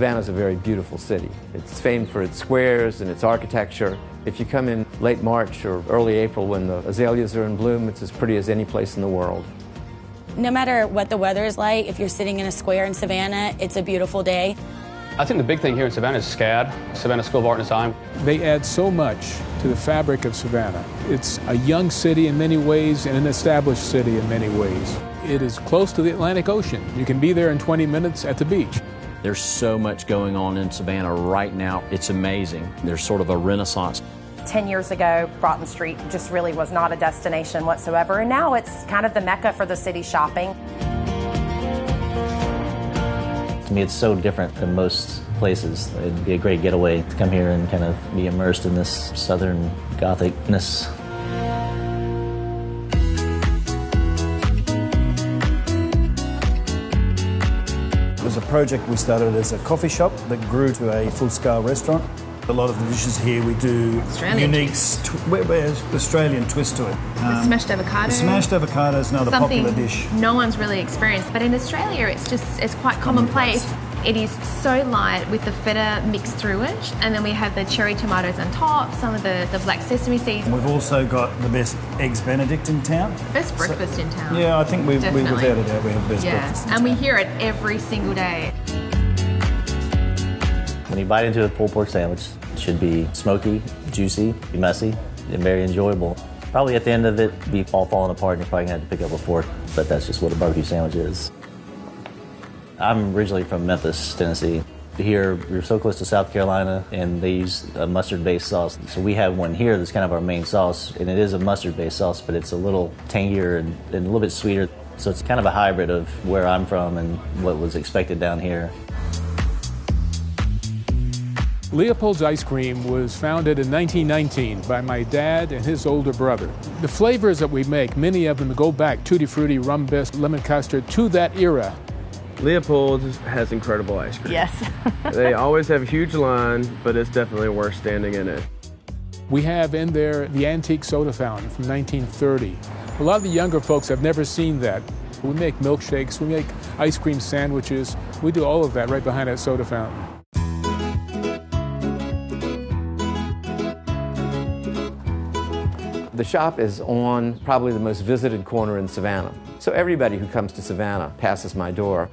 Savannah's a very beautiful city. It's famed for its squares and its architecture. If you come in late March or early April when the azaleas are in bloom, it's as pretty as any place in the world. No matter what the weather is like, if you're sitting in a square in Savannah, it's a beautiful day. I think the big thing here in Savannah is SCAD, Savannah School of Art and Design. They add so much to the fabric of Savannah. It's a young city in many ways and an established city in many ways. It is close to the Atlantic Ocean. You can be there in 20 minutes at the beach. There's so much going on in Savannah right now. It's amazing. There's sort of a renaissance. 10 years ago, Broughton Street just really was not a destination whatsoever, and now it's kind of the mecca for the city shopping. To me, it's so different than most places. It'd be a great getaway to come here and kind of be immersed in this southern Gothicness. It was a project we started as a coffee shop that grew to a full-scale restaurant. A lot of the dishes here we do Australian unique Australian twist to it. The smashed avocado. The smashed avocado is another popular dish. No one's really experienced, but in Australia it's quite commonplace. It is so light with the feta mixed through it, and then we have the cherry tomatoes on top, some of the black sesame seeds. And we've also got the best eggs Benedict in town. Best breakfast in town. Yeah, I think we without a doubt we have the best breakfast in town. And we hear it every single day. When you bite into a pulled pork sandwich, it should be smoky, juicy, be messy, and very enjoyable. Probably at the end of it, be all falling apart and you're probably going to have to pick up a fork, but that's just what a barbecue sandwich is. I'm originally from Memphis, Tennessee. Here, we're so close to South Carolina, and they use a mustard-based sauce. So we have one here that's kind of our main sauce, and it is a mustard-based sauce, but it's a little tangier and a little bit sweeter. So it's kind of a hybrid of where I'm from and what was expected down here. Leopold's Ice Cream was founded in 1919 by my dad and his older brother. The flavors that we make, many of them go back, Tutti Frutti, rum bisque, lemon custard, to that era. Leopold's has incredible ice cream. Yes. They always have a huge line, but it's definitely worth standing in it. We have in there the antique soda fountain from 1930. A lot of the younger folks have never seen that. We make milkshakes, we make ice cream sandwiches. We do all of that right behind that soda fountain. The shop is on probably the most visited corner in Savannah. So everybody who comes to Savannah passes my door.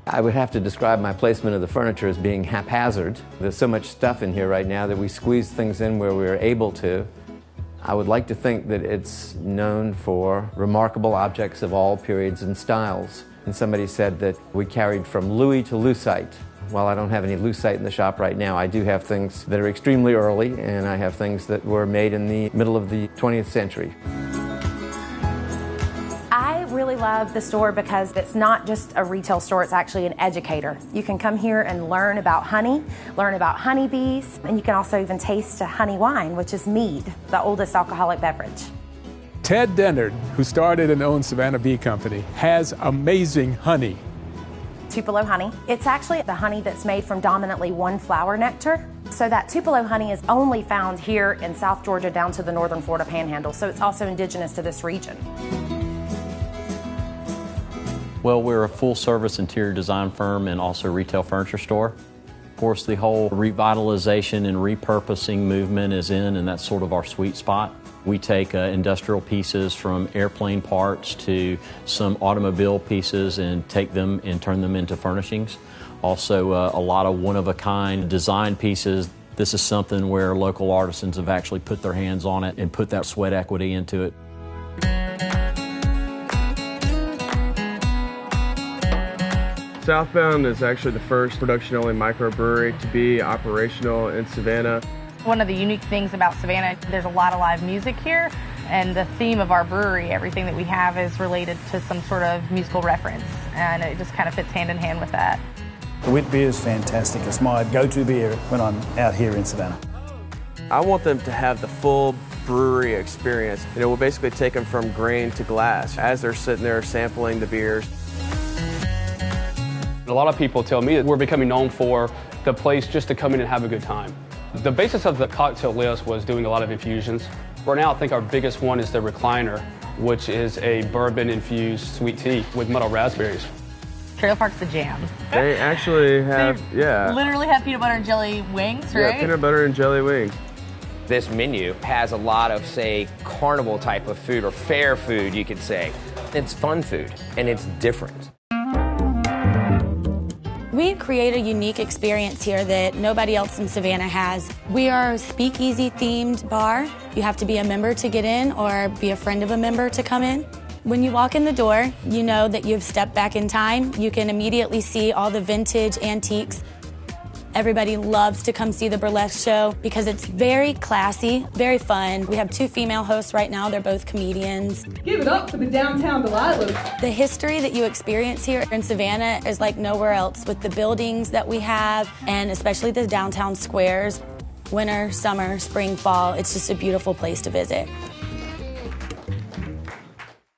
I would have to describe my placement of the furniture as being haphazard. There's so much stuff in here right now that we squeeze things in where we're able to. I would like to think that it's known for remarkable objects of all periods and styles. And somebody said that we carried from Louis to Lucite. While I don't have any lucite in the shop right now, I do have things that are extremely early, and I have things that were made in the middle of the 20th century. I really love the store because it's not just a retail store, it's actually an educator. You can come here and learn about honey, learn about honeybees, and you can also even taste a honey wine, which is mead, the oldest alcoholic beverage. Ted Dennard, who started and owns Savannah Bee Company, has amazing honey. Tupelo honey. It's actually the honey that's made from dominantly one flower nectar. So that Tupelo honey is only found here in South Georgia down to the northern Florida panhandle. So it's also indigenous to this region. Well, we're a full-service interior design firm and also retail furniture store. Of course, the whole revitalization and repurposing movement is in, and that's sort of our sweet spot. We take industrial pieces from airplane parts to some automobile pieces and take them and turn them into furnishings. Also, a lot of one-of-a-kind design pieces. This is something where local artisans have actually put their hands on it and put that sweat equity into it. Southbound is actually the first production-only microbrewery to be operational in Savannah. One of the unique things about Savannah, there's a lot of live music here, and the theme of our brewery, everything that we have is related to some sort of musical reference, and it just kind of fits hand in hand with that. The wit beer is fantastic. It's my go-to beer when I'm out here in Savannah. I want them to have the full brewery experience. We'll basically take them from grain to glass as they're sitting there sampling the beers. A lot of people tell me that we're becoming known for the place just to come in and have a good time. The basis of the cocktail list was doing a lot of infusions. Right now, I think our biggest one is the recliner, which is a bourbon-infused sweet tea with muddled raspberries. Trailer Park's the jam. They actually have, Literally have peanut butter and jelly wings, right? Yeah, peanut butter and jelly wings. This menu has a lot of, say, carnival type of food or fair food, you could say. It's fun food, and it's different. We create a unique experience here that nobody else in Savannah has. We are a speakeasy themed bar. You have to be a member to get in or be a friend of a member to come in. When you walk in the door, you know that you've stepped back in time. You can immediately see all the vintage antiques. Everybody loves to come see the burlesque show because it's very classy, very fun. We have 2 female hosts right now. They're both comedians. Give it up for the Downtown Delilahs. The history that you experience here in Savannah is like nowhere else with the buildings that we have and especially the downtown squares. Winter, summer, spring, fall, it's just a beautiful place to visit.